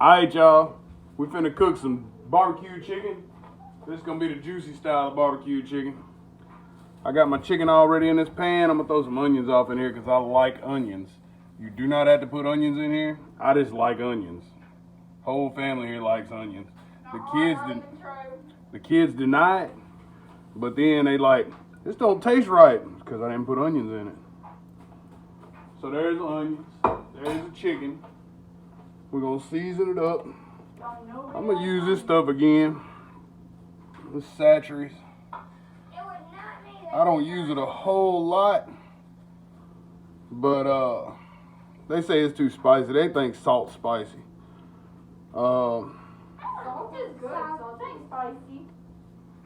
Alright, y'all. We finna cook some barbecue chicken. This is gonna be the juicy style of barbecue chicken. I got my chicken already in this pan. I'm gonna throw some onions off in here because I like onions. You do not have to put onions in here. I just like onions. Whole family here likes onions. The kids deny it, but then they like, this don't taste right because I didn't put onions in it. So there's the onions. There's the chicken. We're gonna season it up. I'm gonna use this stuff again. This Satcheries. I don't use it a whole lot, but they say it's too spicy. They think salt's spicy. Salt is good. Salt ain't spicy.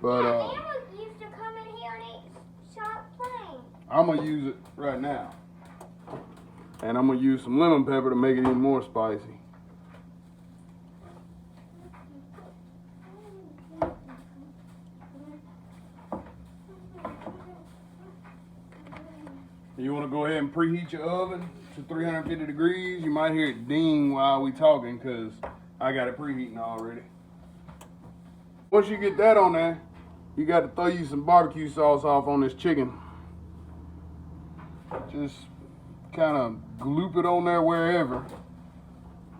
But Emma used to come in here and eat salt plain. I'm gonna use it right now, and I'm gonna use some lemon pepper to make it even more spicy. You want to go ahead and preheat your oven to 350 degrees. You might hear it ding while we talking because I got it preheating already. Once you get that on there, you got to throw you some barbecue sauce off on this chicken. Just kind of gloop it on there wherever.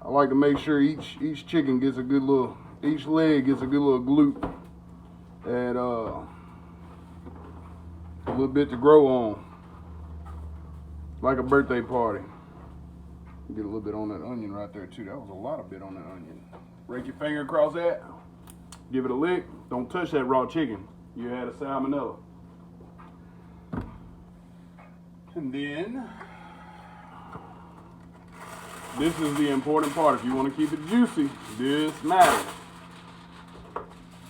I like to make sure each chicken gets a good little, each leg gets a good little gloop. And a little bit to grow on. Like a birthday party. Get a little bit on that onion right there too. That was a lot of bit on that onion. Rake your finger across that. Give it a lick. Don't touch that raw chicken. You had a salmonella. And then, this is the important part. If you want to keep it juicy, this matters.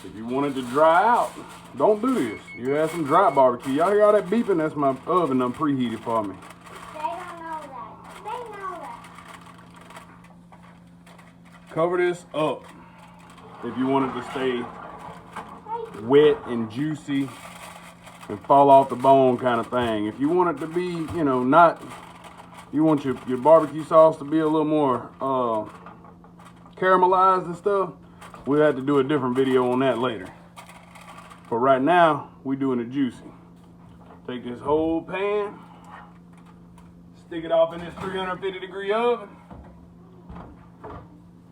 If you want it to dry out, don't do this. You have some dry barbecue. Y'all hear all that beeping? That's my oven done preheated for me. Cover this up if you want it to stay wet and juicy and fall off the bone kind of thing. If you want it to be, you know, not, you want your barbecue sauce to be a little more caramelized and stuff, we'll have to do a different video on that later. But right now, we're doing it juicy. Take this whole pan, stick it off in this 350 degree oven,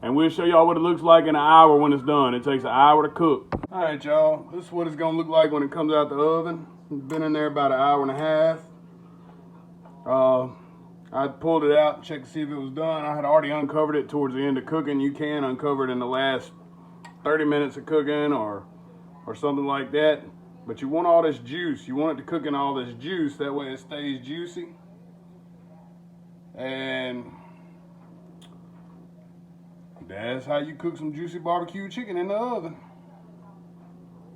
and we'll show y'all what it looks like in an hour when it's done. It takes an hour to cook. All right, y'all. This is what it's gonna look like when it comes out the oven. It's been in there about an hour and a half. I pulled it out, checked to see if it was done. I had already uncovered it towards the end of cooking. You can uncover it in the last 30 minutes of cooking or something like that. But you want all this juice. You want it to cook in all this juice. That way it stays juicy. And that's how you cook some juicy barbecue chicken in the oven.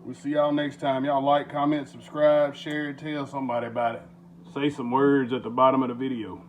We'll see y'all next time. Y'all like, comment, subscribe, share it, tell somebody about it. Say some words at the bottom of the video.